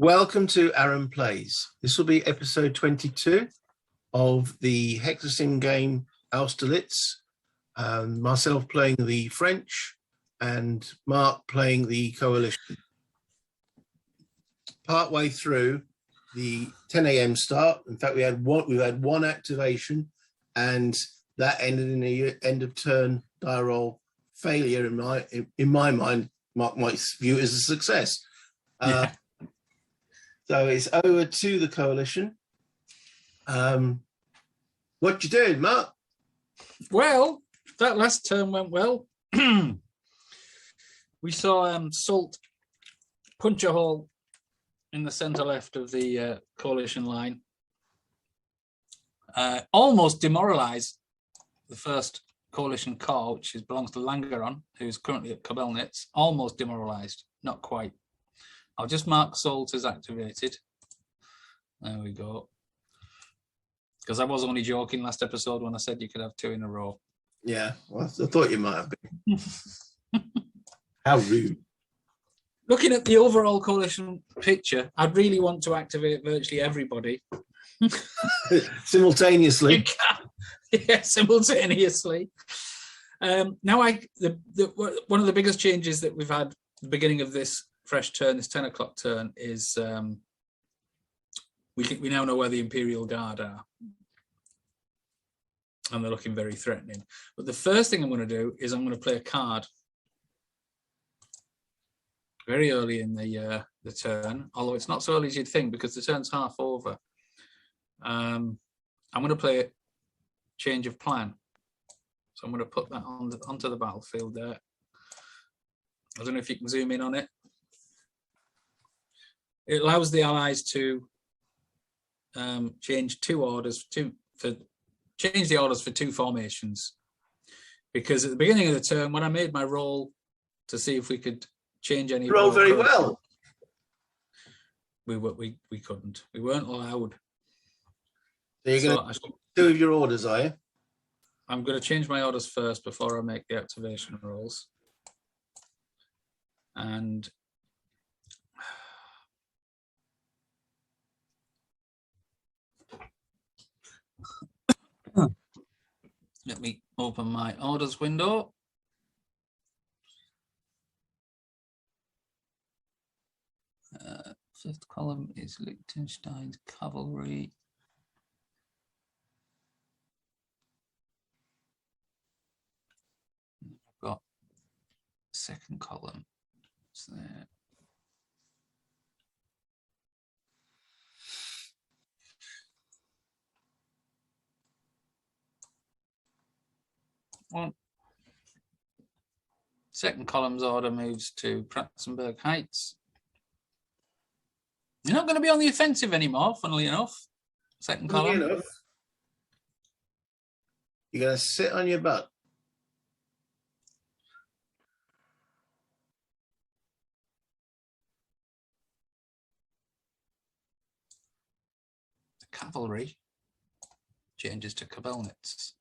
Welcome to Aaron Plays. This will be episode 22 of the Hexasim game Austerlitz. Myself playing the French and Mark playing the coalition. Partway through the 10 a.m. start, in fact, we've had one activation, and that ended in a end of turn die roll failure. In my mind, Mark might view it as a success. Yeah. So it's over to the coalition. What you doing, Mark? Well, that last turn went well. We saw Salt punch a hole in the centre left of the coalition line. Almost demoralised the first coalition corps, which belongs to Langeron, who's currently at Kobelnitz. Almost demoralised, not quite. I'll just mark Salt as activated. There we go. Because I was only joking last episode when I said you could have two in a row. Yeah, well, I thought you might have been. How rude. Looking at the overall coalition picture, I'd really want to activate virtually everybody. Simultaneously. You can. Yeah, simultaneously. Now, one of the biggest changes that we've had at the beginning of this fresh turn, this 10 o'clock turn, is we now know where the Imperial Guard are. And they're looking very threatening. But the first thing I'm going to do is I'm going to play a card very early in the turn, although it's not so early as you'd think because the turn's half over. I'm going to play a change of plan. So I'm going to put that onto the battlefield there. I don't know if you can zoom in on it. It allows the allies to change the orders for two formations. Because at the beginning of the turn, when I made my roll to see if we could change any, roll very well. We couldn't. We weren't allowed. So you're going to two of your orders, are you? I'm going to change my orders first before I make the activation rolls. And let me open my orders window. Fifth column is Liechtenstein's cavalry. I've got second column. It's there. One. Second column's order moves to Pratzenberg Heights. You're not going to be on the offensive anymore, funnily enough. Second column. Enough. You're going to sit on your butt. The cavalry changes to Kobelnitz.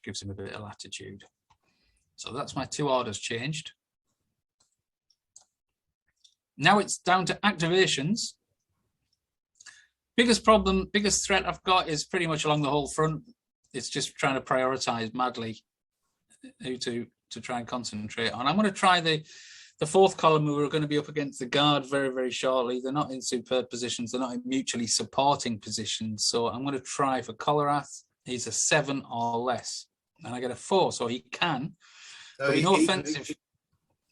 Gives him a bit of latitude. So that's my two orders changed. Now it's down to activations. Biggest threat I've got is pretty much along the whole front. It's just trying to prioritize madly who to try and concentrate on. I'm going to try the fourth column, who are going to be up against the Guard very, very shortly. They're not in superb positions. They're not in mutually supporting positions. So I'm going to try for Kolarath. He's a 7 or less. And I get a 4, so he can. So but no offensive.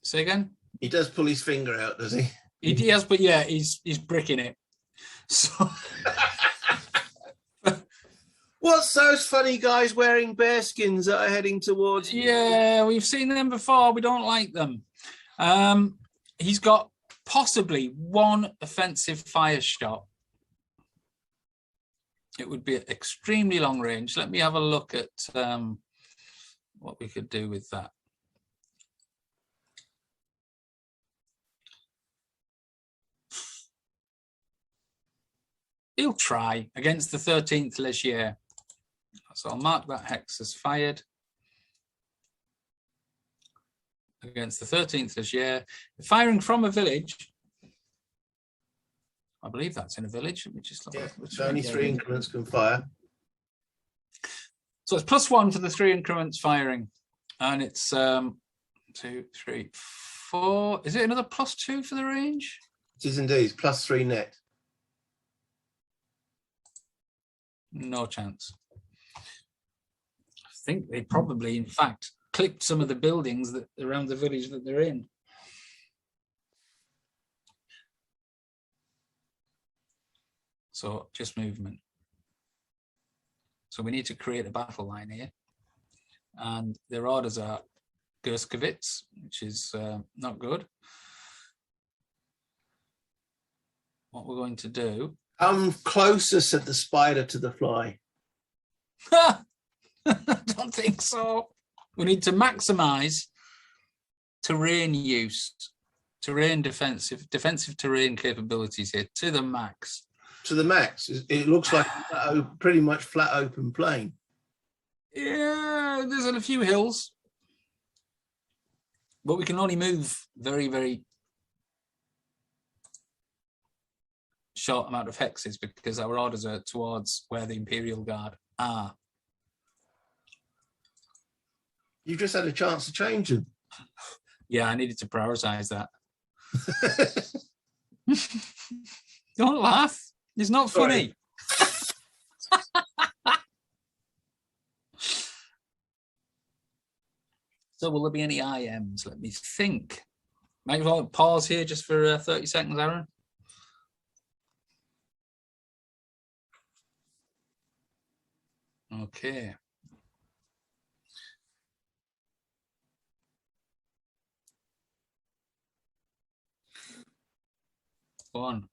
Say again? He does pull his finger out, does he? He does, but yeah, he's bricking it. So what's those funny guys wearing bearskins that are heading towards? Yeah, we've seen them before. We don't like them. He's got possibly one offensive fire shot. It would be extremely long range. Let me have a look at what we could do with that. He'll try against the 13th Legier. So I'll mark that hex as fired. against the 13th this year. Firing from a village. I believe that's in a village. Let me just look. Yeah, it's only 3 increments can fire. So it's +1 for the 3 increments firing. And it's 2, 3, 4. Is it another +2 for the range? It is indeed. +3 net. No chance. I think they probably, in fact, clipped some of the buildings that around the village that they're in. So just movement. So we need to create a battle line here. And their orders are Gerskowitz, which is not good. What we're going to do. Come closer, said the spider to the fly. I don't think so. We need to maximize terrain use, terrain defensive terrain capabilities here to the max. To the max. It looks like pretty much flat open plain. Yeah, there's a few hills, but we can only move very, very short amount of hexes because our orders are towards where the Imperial Guard are. You just had a chance to change them. Yeah, I needed to prioritize that. Don't laugh. It's not funny. So will there be any IMs? Let me think. Might as well pause here just for 30 seconds, Aaron. Okay. Go on.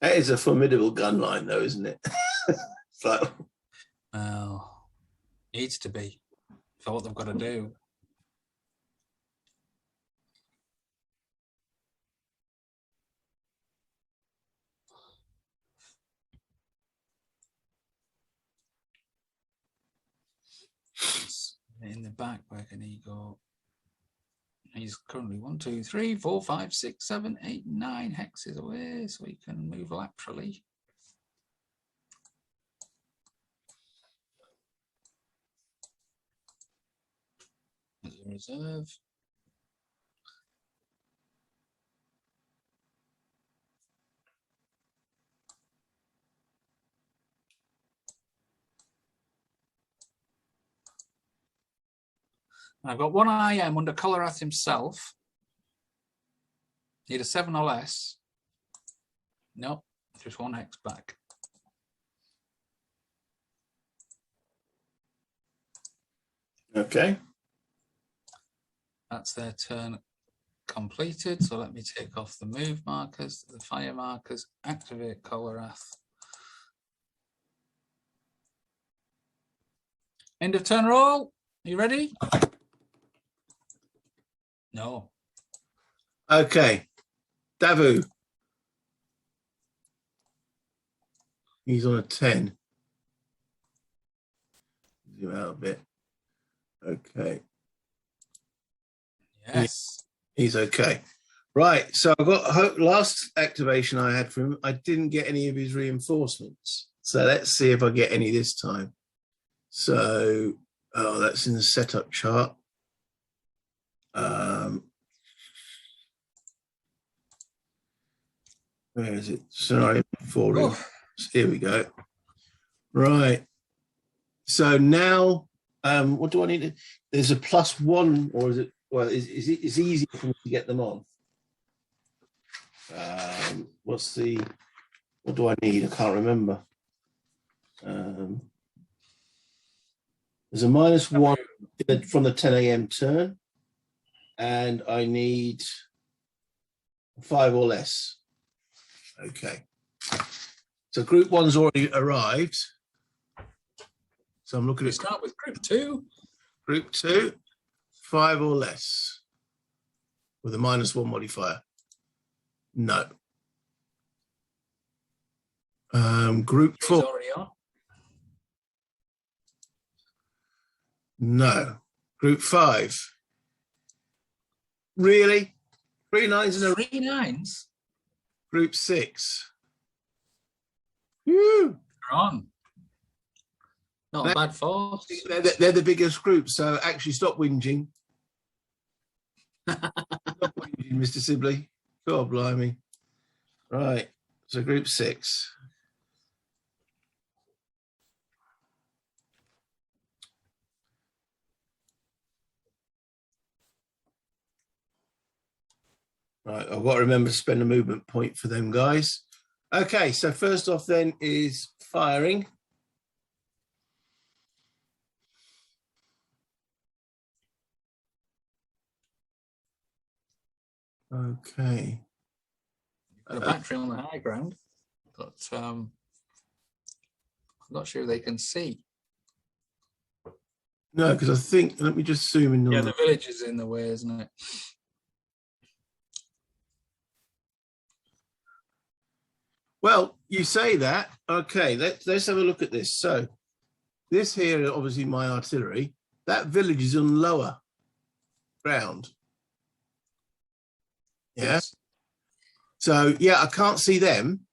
That is a formidable gun line, though, isn't it? So. Well, needs to be for what they've got to do. In the back, where can he go? He's currently 1, 2, 3, 4, 5, 6, 7, 8, 9 hexes away, so he can move laterally. As a reserve. I've got 1 IM under Colorath himself. Need a 7 or less. Nope, just 1 hex back. Okay. That's their turn completed. So let me take off the move markers, the fire markers, activate Colorath. End of turn roll. Are you ready? No. Okay. Davu. He's on a 10. Zoom out a bit. Okay. Yes. He's okay. Right. So I got last activation I had from him. I didn't get any of his reinforcements. So let's see if I get any this time. So, oh, that's in the setup chart. Where is it? Scenario 4. Oh. Here we go. Right. So now, what do I need to? There's a +1, or is it? Well, it's easy for me to get them on. What do I need? I can't remember. There's a -1 from the 10 a.m. turn, and I need 5 or less. Okay. So group 1's already arrived. So I'm looking at. Start with group 2. Group 2. 5 or less with a -1 modifier? No. Group 4. Already on. No. Group 5. Really? 3 9s in a 3 9s. Group 6. Woo! They're on. Not a bad force. They're the biggest group, so actually stop whinging. Stop whinging, Mr. Sibley. God blimey. Right, so group 6. Right, I've got to remember to spend a movement point for them guys. Okay, so first off then is firing. Okay. Got a battery on the high ground, but I'm not sure they can see. No, because I think, let me just zoom in. Yeah, the village is in the way, isn't it? Well, you say that. Okay, let's have a look at this. So this here is obviously my artillery. That village is on lower ground. Yeah. Yes. So yeah, I can't see them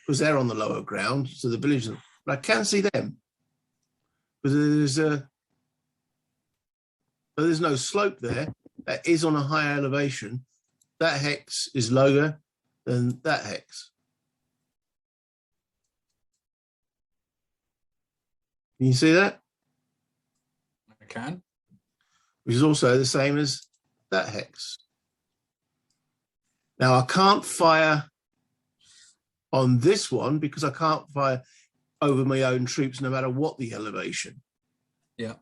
because they're on the lower ground. So the village, but I can see them because there's no slope there. That is on a higher elevation. That hex is lower than that hex. Can you see that? I can. Which is also the same as that hex. Now I can't fire on this one because I can't fire over my own troops no matter what the elevation. Yeah.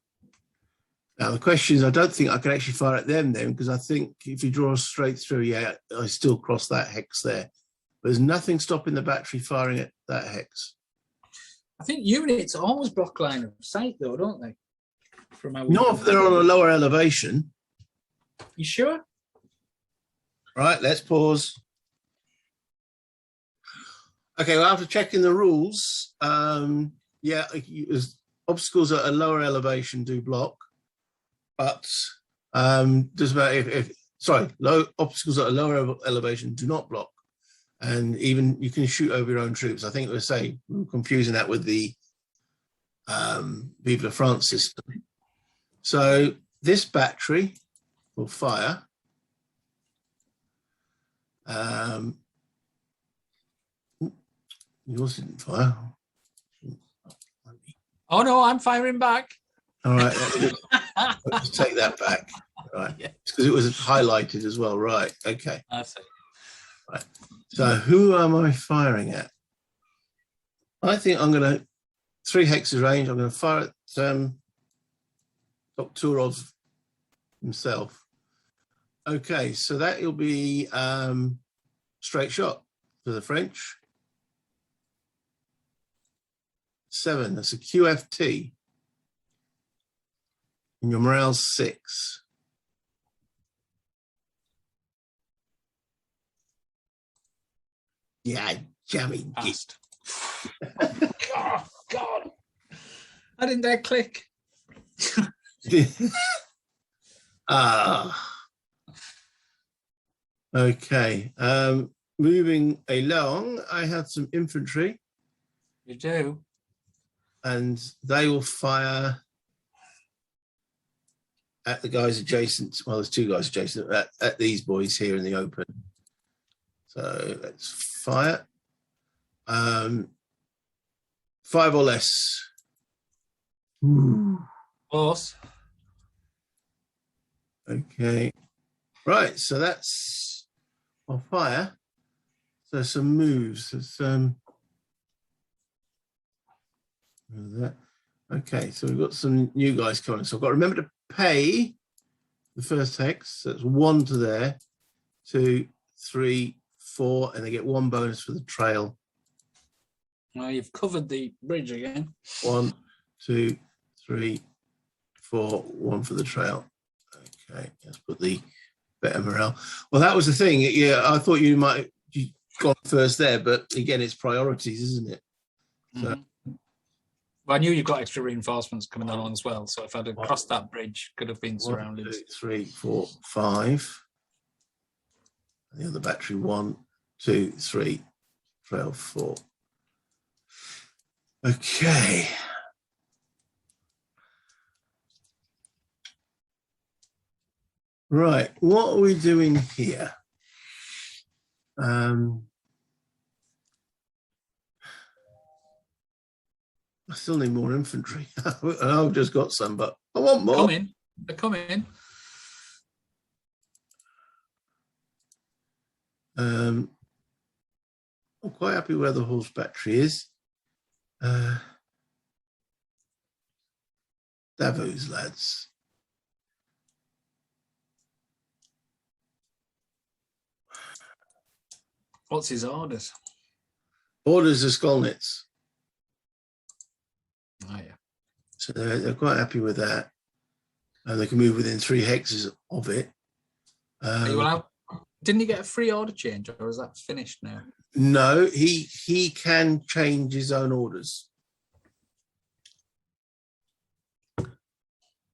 Now the question is, I don't think I can actually fire at them then, because I think if you draw straight through, yeah, I still cross that hex there. But there's nothing stopping the battery firing at that hex. I think units always block line of sight, though, don't they? From our Not if they're on a lower elevation. You sure? Right, let's pause. Okay, well, after checking the rules, yeah, obstacles at a lower elevation do block, but doesn't matter if obstacles at a lower elevation do not block. And even you can shoot over your own troops. I think we're confusing that with the Vive la France system. So this battery will fire. Yours didn't fire. Oh no, I'm firing back. All right, let's take that back. Right, yeah. It's because it was highlighted as well. Right, okay. I see. Right. So who am I firing at? I think I'm going to 3 hexes range. I'm going to fire at Turov himself. Okay, so that will be straight shot for the French. 7. That's a QFT. And your morale's 6. Yeah, jammy git. Oh, God. How didn't that click? Okay. Moving along, I had some infantry. You do? And they will fire at the guys adjacent. Well, there's 2 guys adjacent at these boys here in the open. So let's fire. 5 or less. Close. Okay. Right. So that's on fire. So some moves. Okay. So we've got some new guys coming. So I've got to remember to pay the first hex. So that's 1 to there. 2, 3, 4, and they get 1 bonus for the trail. Well, you've covered the bridge again. 1, 2, 3, 4, 1 for the trail. Okay, let's put the better morale. Well, that was the thing. Yeah, I thought you gone first there, but again, it's priorities, isn't it? So, well, I knew you've got extra reinforcements coming along as well. So if I'd have crossed that bridge, could have been surrounded. 1, 2, 3, 4, 5. The other battery, 1, 2, 3, 12, 4. Okay. Right, what are we doing here? I still need more infantry. I've just got some, but I want more. They're coming. I'm quite happy where the horse battery is. Davos, lads. What's his orders? Orders are Skolnitz. Oh, yeah. So they're quite happy with that. And they can move within 3 hexes of it. Didn't he get a free order change, or is that finished now? No, he can change his own orders.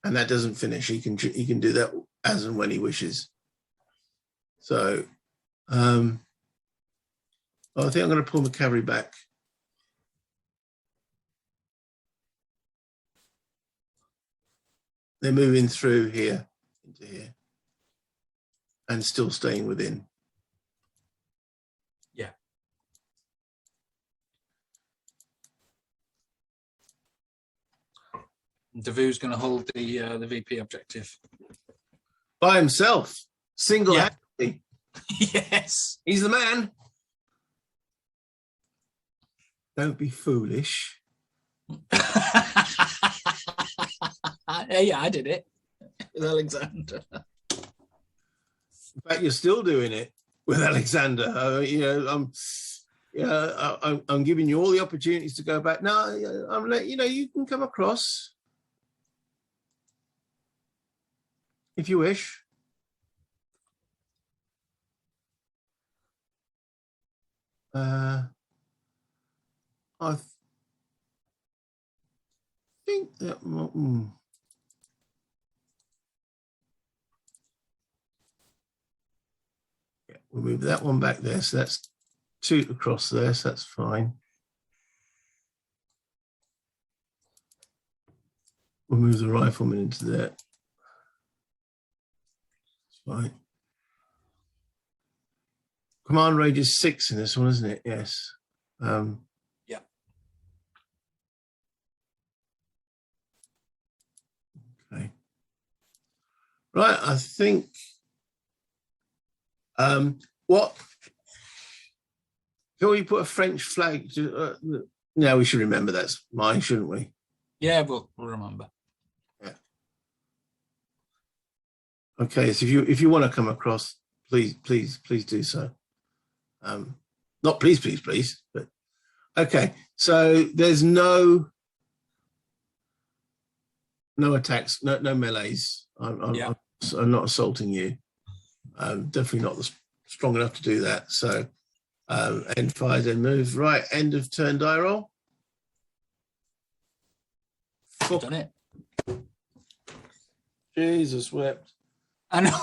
And that doesn't finish. He can do that as and when he wishes. So I think I'm going to pull my cavalry back. They're moving through here into here and still staying within. Yeah. Davu's going to hold the VP objective by himself, single-handedly. Yes, he's the man. Don't be foolish. Yeah, I did it with Alexander. In fact, you're still doing it with Alexander. I'm giving you all the opportunities to go back. No, I'm letting you can come across if you wish. I think that. Yeah, we'll move that one back there. So that's 2 across there. So that's fine. We'll move the rifleman into there. That's fine. Command range is 6 in this one, isn't it? Yes. Yeah. Okay. Right, I think what can we put a French flag to no, we should remember that's mine, shouldn't we? Yeah, we'll remember. Yeah. Okay, so if you want to come across, please do so. Not please, but okay. So there's no attacks, no melees. I'm not assaulting you. Definitely not strong enough to do that. So end fires, end moves. Right, end of turn die roll. You've done it. Jesus wept. I know.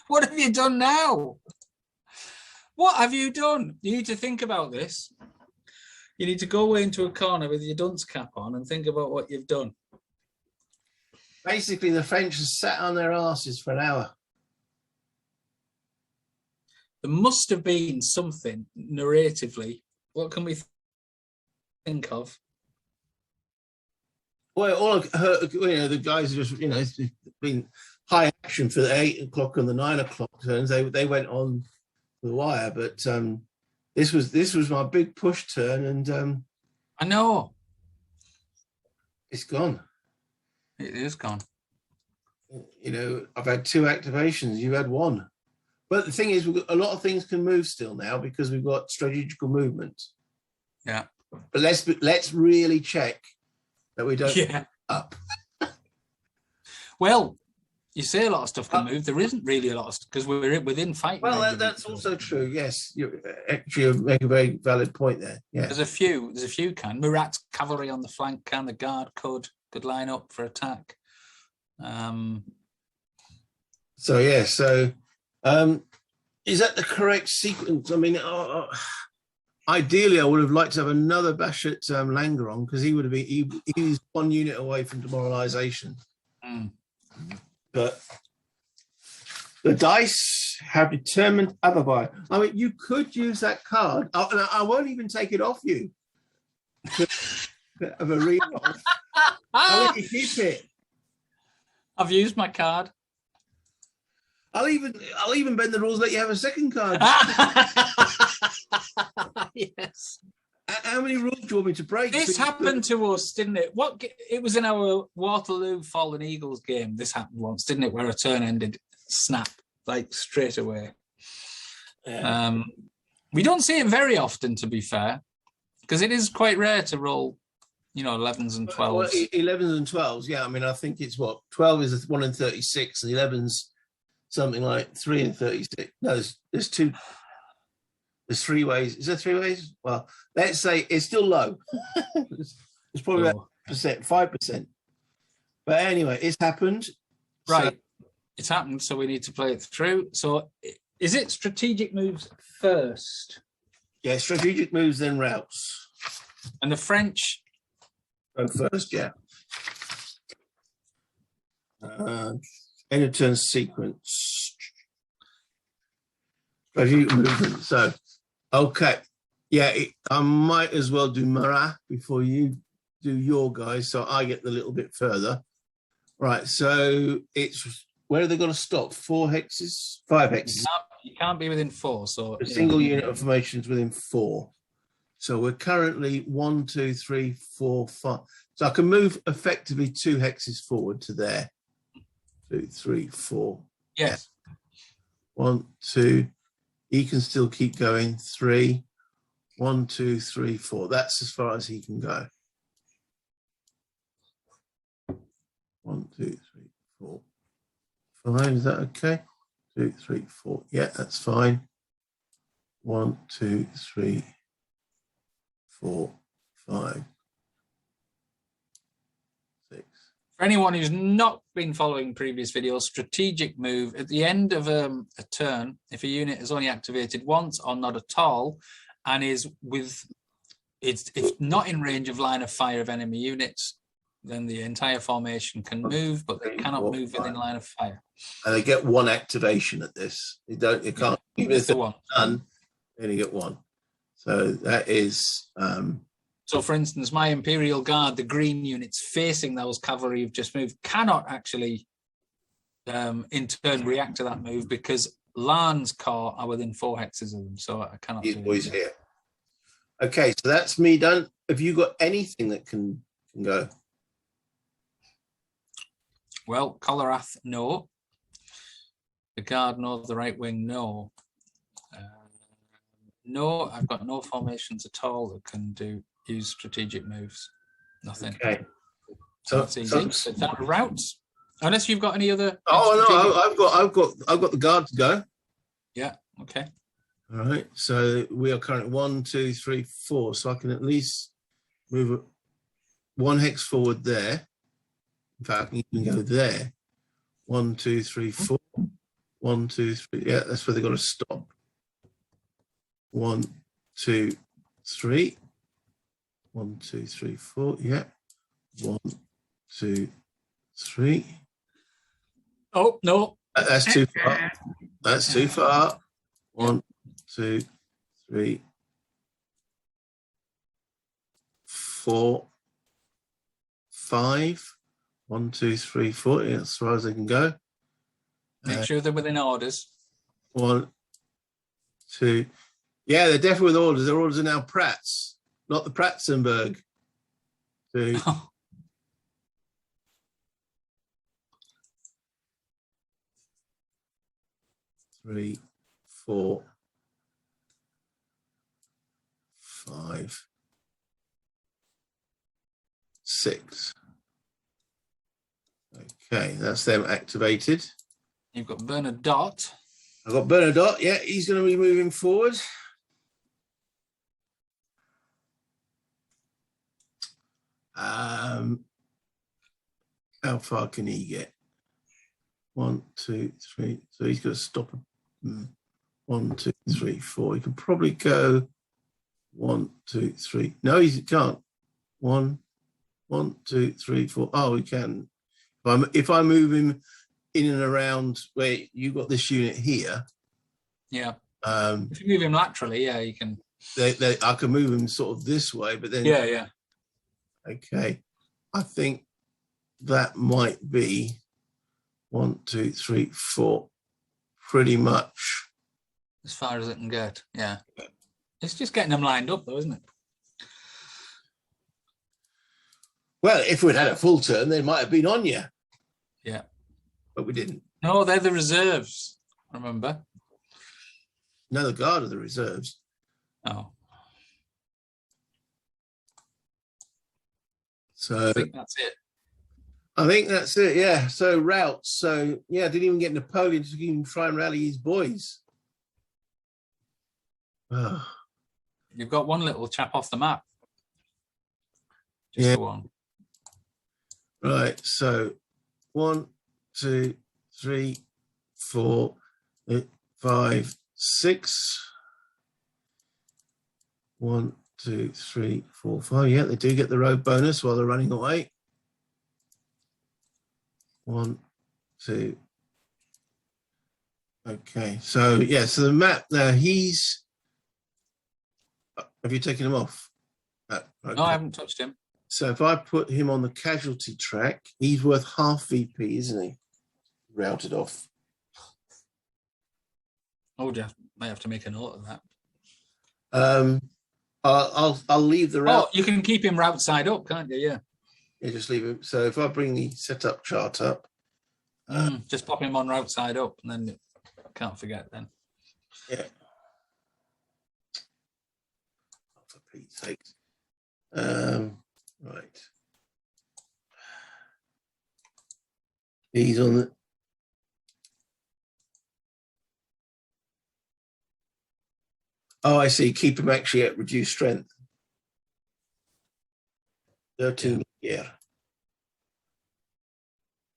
What have you done now? What have you done? You need to think about this. You need to go away into a corner with your dunce cap on and think about what you've done. Basically, the French have sat on their asses for an hour. There must have been something narratively. What can we think of? Well, all I heard, the guys are just, it's been high action for the 8 o'clock and the 9 o'clock turns. They went on the wire, but this was my big push turn, and I know it's gone. It is gone. I've had 2 activations. You had 1, but the thing is, a lot of things can move still now because we've got strategical movement. Yeah, but let's really check that we don't up. Well, you say a lot of stuff can move. There isn't really a lot of stuff because we're within fighting. Well, that's also true. Yes, you actually make a very valid point there. Yeah, there's a few can. Murat's cavalry on the flank can. The guard could line up for attack. So yeah, is that the correct sequence? I mean, ideally, I would have liked to have another bash at Langeron because he would have been he's 1 unit away from demoralisation. But the dice have determined otherwise. I mean, you could use that card, and I won't even take it off you. Of a reroll. I'll let you keep it. I've used my card. I'll even bend the rules, let you have a second card. Yes. How many rules do you want me to break? This happened to us, didn't it? It was in our Waterloo Fallen Eagles game. This happened once, didn't it? Where a turn ended snap, like straight away. Yeah. We don't see it very often, to be fair, because it is quite rare to roll, 11s and 12s. Well, 11s and 12s, yeah. I mean, I think it's 12 is 1 in 36, and 11's something like 3 in 36. No, there's two. There's 3 ways. Is there 3 ways? Well, let's say it's still low. It's probably about 5%. But anyway, it's happened. Right. It's happened, so we need to play it through. So is it strategic moves first? Yeah, strategic moves, then routes. And the French go first, yeah. End of turn sequence. Strategic movement. So, okay. Yeah, I might as well do Marat before you do your guys, so I get the little bit further. Right, so it's where are they going to stop? 4 hexes? 5 hexes? You can't be within 4, so a single unit of formation is within 4. So we're currently 1, 2, 3, 4, 5. So I can move effectively 2 hexes forward to there. 2, 3, 4. Yes. 1, 2. He can still keep going. 3. 1, 2, 3, 4. That's as far as he can go. 1, 2, 3, 4, 5. Is that okay? 2, 3, 4. Yeah, that's fine. 1, 2, 3, 4, 5, 6. For anyone who's not been following previous videos, strategic move at the end of a turn, if a unit is only activated once or not at all, and is if not in range of line of fire of enemy units, then the entire formation can move, but they cannot move within line of fire. And they get 1 activation at this. You can't, even if they're done, they only get 1. So that is. So, for instance, my Imperial Guard, the green units facing those cavalry you've just moved, cannot actually, in turn, react to that move because Lan's Corps are within 4 hexes of them. So I cannot. These boys here. Okay, so that's me done. Have you got anything that can go? Well, Colerath, no. The Guard, no. The right wing, no. No, I've got no formations at all that can use strategic moves. Nothing. Okay. So that's easy. So that routes. Unless you've got any other. Oh no, I've got the Guard to go. Yeah. Okay. All right. So we are currently 1, 2, 3, 4. So I can at least move 1 hex forward there. In fact, I can go there. 1, 2, 3, 4. 1, 2, 3. Yeah, that's where they've got to stop. 1, 2, 3. 1, 2, 3, 4. Yeah. 1, 2, 3. Oh no. That's too far. That's too far. 1, 2, 3, 4, 5. 1, 2, 3, 4. Yeah, as far as they can go. Make sure they're within orders. 1, 2. Yeah, they're definitely with orders. Their orders are now Pratt's, not the Pratzenberg. 2. 3, 4, 5, 6. Okay, that's them activated. You've got Bernadotte. I've got Bernadotte. Yeah, he's going to be moving forward. How far can he get? 1, 2, 3. So he's got to stop. 1, 2, 3, 4. He can probably go 1, 2, 3. No, he can't. 1, 2, 3, 4. Oh, he can. If I move him in and around where you got this unit here. Yeah. If you move him laterally, yeah, you can. I can move him sort of this way, but then. Yeah. Okay. I think that might be 1, 2, 3, 4. Pretty much. As far as it can get. Yeah. It's just getting them lined up, though, isn't it? Well, if we'd had a full turn, they might have been on you. Yeah. But we didn't. No, they're the reserves, remember? No, the guard are the reserves. Oh. So I think that's it. I think that's it, yeah. So routes. So, yeah, didn't even get Napoleon to even try and rally his boys. Oh. You've got one little chap off the map. Just the one. Right, so 1, 2, 3, 4, 5, 6. 1, 2, 3, 4, 5. Yeah, they do get the road bonus while they're running away. 1, 2. Okay, so yeah, so the map now, he's. Have you taken him off? Okay. No, I haven't touched him. So if I put him on the casualty track, he's worth half VP, isn't he? Routed off. Oh, Jeff, might have to make a note of that. I'll leave the route. Oh, you can keep him route side up, can't you? Yeah. Yeah, just leave him. So if I bring the setup chart up, just pop him on route side up, and then I can't forget then. Yeah. For Pete's sake. Right. He's on the. Oh, I see. Keep him actually at reduced strength. 13, yeah.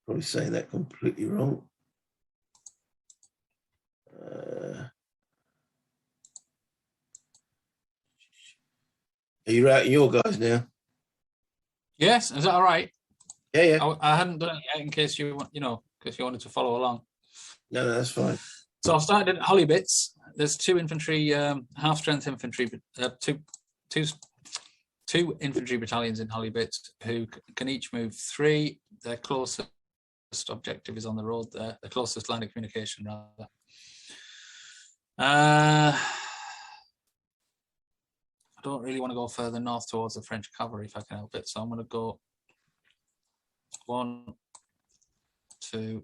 Probably saying that completely wrong. Are you routing your guys now? Yes, is that all right? Yeah. I hadn't done it yet in case you because you wanted to follow along. No, that's fine. So I've started at Hollybits. There's 2 infantry, half-strength infantry, two infantry battalions in Hollybits who can each move 3. Their closest objective is on the road there, the closest line of communication, rather. I don't really want to go further north towards the French cavalry if I can help it, so I'm going to go 1, 2,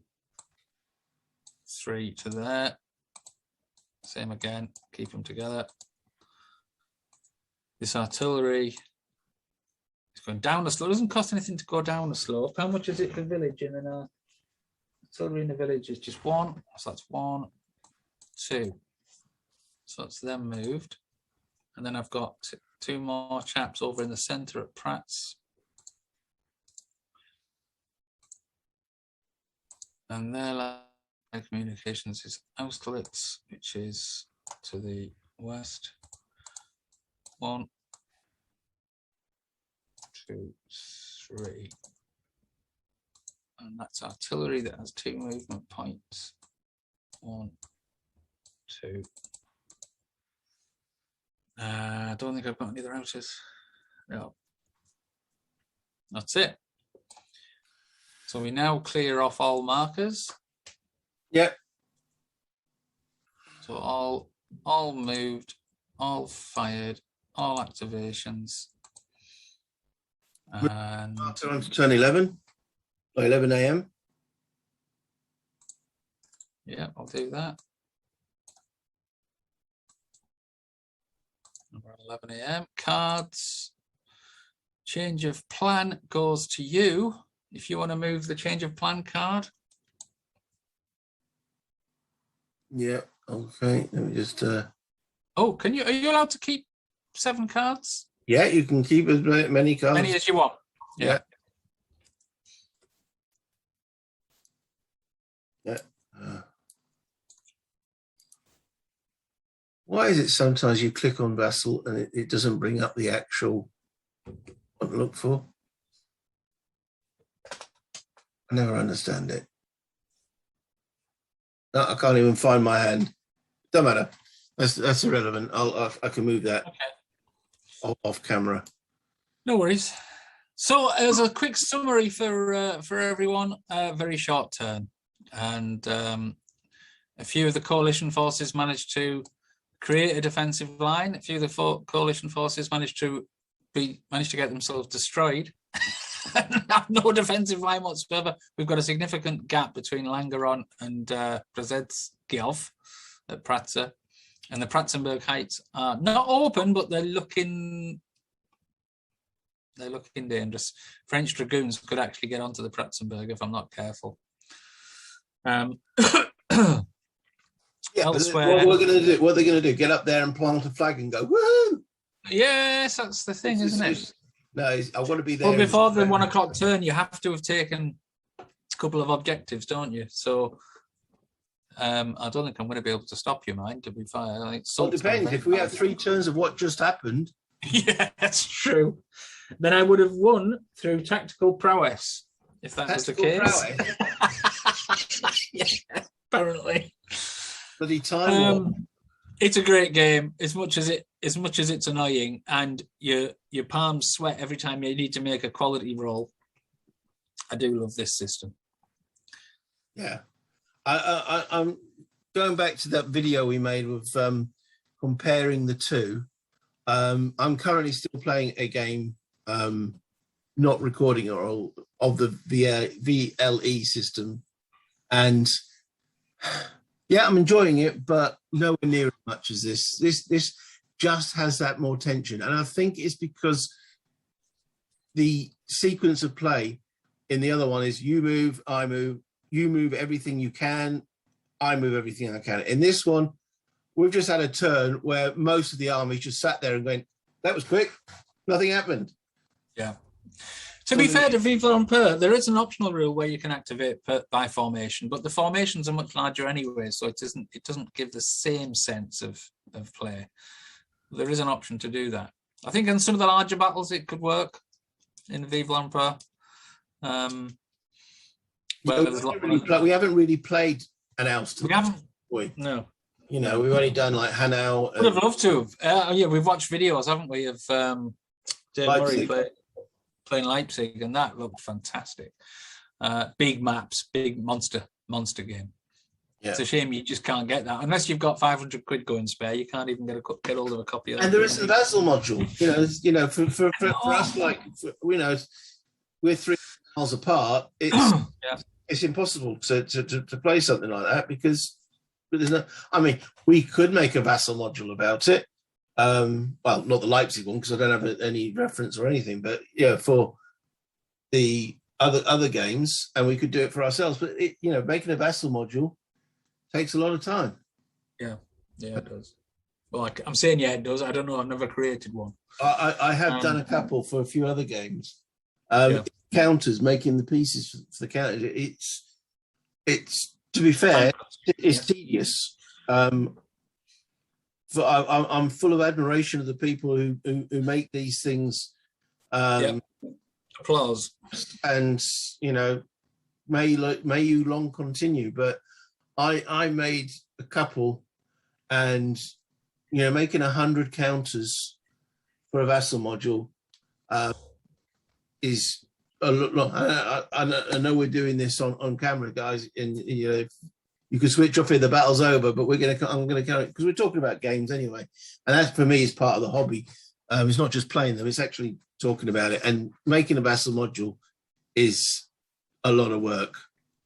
3 to there. Same again, keep them together. This artillery is going down the slope. It doesn't cost anything to go down the slope. How much is it per village in an artillery in the village? Is just 1. So that's 1, 2. So that's them moved. And then I've got 2 more chaps over in the centre at Pratt's. And their line of communications is Austerlitz, which is to the west. 1, 2, 3. And that's artillery that has 2 movement points. 1, 2. I don't think I've got any other houses. No. That's it. So we now clear off all markers. Yep. So all moved, all fired, all activations. And On to turn 11, by 11 a.m. Yeah, I'll do that. Around 11 a.m. Cards. Change of plan goes to you. if you want to move the change of plan card. Yeah. Okay. Let me just. Oh, can you? Are you allowed to keep 7 cards? Yeah, you can keep as many cards. Many as you want. Yeah. Yeah. Why is it sometimes you click on Vassal and it doesn't bring up the actual what to look for? I never understand it. No, I can't even find my hand. Don't matter. That's irrelevant. I can move that off camera. No worries. So, as a quick summary for everyone, very short turn, and a few of the coalition forces managed to create a defensive line. A few of the coalition forces managed to get themselves destroyed. Have no defensive line whatsoever. We've got a significant gap between Langeron and Brzezinskov at Pratzer, and the Pratzenberg Heights are not open, but they're looking dangerous. French dragoons could actually get onto the Pratzenberg if I'm not careful. Yeah, elsewhere, what are they going to do? Get up there and plant a flag and go, woohoo! Yes, that's the thing, isn't it? No, I want to be there. Well, before the 1 o'clock turn, you have to have taken a couple of objectives, don't you? So I don't think I'm going to be able to stop you, mind, to be fair. It depends. If we have 3 turns of what just happened. Yeah, that's true. Then I would have won through tactical prowess, if that was the case. Yeah, apparently. Bloody time. It's a great game. As much as it's annoying, and your palms sweat every time you need to make a quality roll. I do love this system. Yeah, I'm going back to that video we made with comparing the two. I'm currently still playing a game, not recording it all, of the VLE system, and yeah, I'm enjoying it, but nowhere near as much as this. This just has that more tension, and I think it's because the sequence of play in the other one is you move, I move, you move everything you can, I move everything I can. In this one, we've just had a turn where most of the army just sat there and went, that was quick, nothing happened. Yeah. To be fair to Vive l'Empereur, there is an optional rule where you can activate by formation, but the formations are much larger anyway, so it doesn't give the same sense of play. There is an option to do that. I think in some of the larger battles it could work in Vive l'Empereur. We haven't really played an Austerlitz. We haven't. No. You know, we've only done like Hanau. Would have loved to. Yeah, we've watched videos, haven't we, of Dave Murray playing Leipzig, and that looked fantastic. Big maps, big monster game. Yeah. It's a shame you just can't get that unless you've got 500 quid going spare. You can't even get hold of a copy of that. And there isn't a VASSAL module. For us, like we're 3 miles apart. It's impossible to play something like that because there's no. I mean, we could make a VASSAL module about it. Well, not the Leipzig one because I don't have any reference or anything, but yeah, for the other games, and we could do it for ourselves. But making a VASSAL module takes a lot of time. Yeah, it does. Well, I'm saying it does. I don't know. I've never created one. I have done a couple for a few other games. Counters, making the pieces for the counters. It's to be fair, it's tedious. I'm full of admiration of the people who make these things. Applause. And may you long continue. But I made a couple, and making 100 counters for a VASSAL module is a lot. I know we're doing this on camera, guys, and you can switch off here. The battle's over, but I'm going to carry because we're talking about games anyway, and that for me is part of the hobby. It's not just playing them; it's actually talking about it. And making a VASSAL module is a lot of work,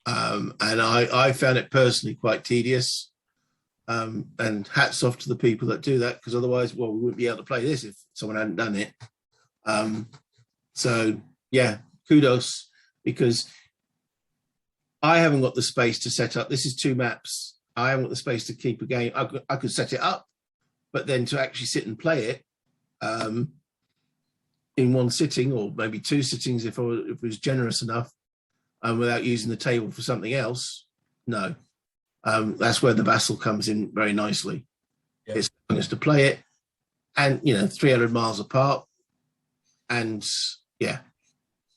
and I found it personally quite tedious. And hats off to the people that do that, because otherwise, we wouldn't be able to play this if someone hadn't done it. So yeah, kudos. because I haven't got the space to set up. This is 2 maps. I haven't got the space to keep a game. I could set it up, but then to actually sit and play it in one sitting, or maybe 2 sittings if it was generous enough, without using the table for something else, no. That's where the VASSAL comes in very nicely. Yeah. It's allowing us to play it, and 300 miles apart, and yeah,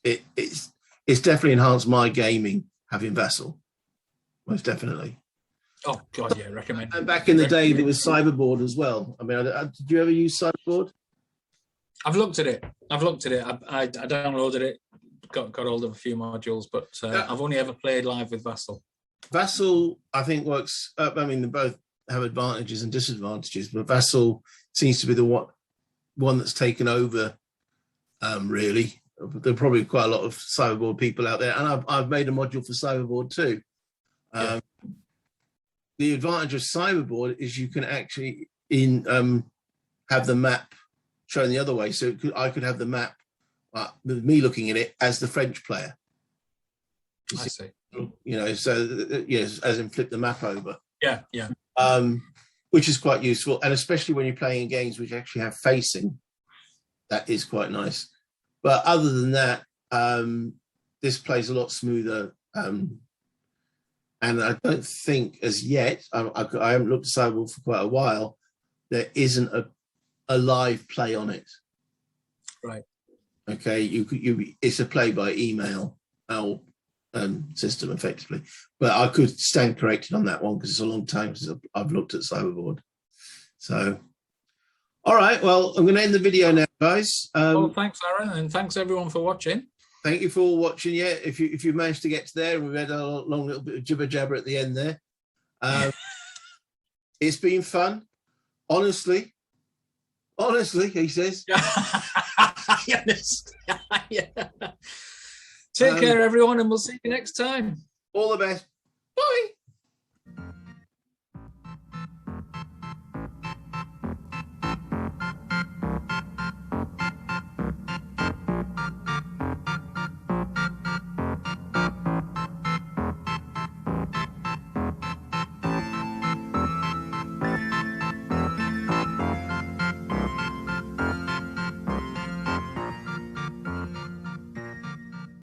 it's definitely enhanced my gaming having VASSAL, most definitely. Oh God, yeah, recommend. And back in the day, there was Cyberboard as well. I mean, did you ever use Cyberboard? I've looked at it. I downloaded it, got hold of a few modules, but I've only ever played live with VASSAL. VASSAL, I think, works. I mean, they both have advantages and disadvantages, but VASSAL seems to be the one that's taken over. Really, there are probably quite a lot of Cyberboard people out there, and I've made a module for Cyberboard too. Yeah. The advantage of Cyberboard is you can actually have the map shown the other way. So I could have the map with me looking at it as the French player. I see. So yes, as in flip the map over. Yeah, yeah. Which is quite useful, and especially when you're playing games which actually have facing, that is quite nice. But other than that, this plays a lot smoother. And I don't think as yet, I haven't looked at Cyberboard for quite a while, there isn't a live play on it. Right. Okay, it's a play by email system effectively. But I could stand corrected on that one because it's a long time since I've looked at Cyberboard. So, all right, well, I'm going to end the video now, guys. Well, thanks, Aaron, and thanks everyone for watching. Thank you for all watching. Yeah, if you managed to get to there, we've had a long little bit of jibber jabber at the end there. It's been fun, honestly, he says. Yes. Yeah. Take care, everyone, and we'll see you next time. All the best. Bye.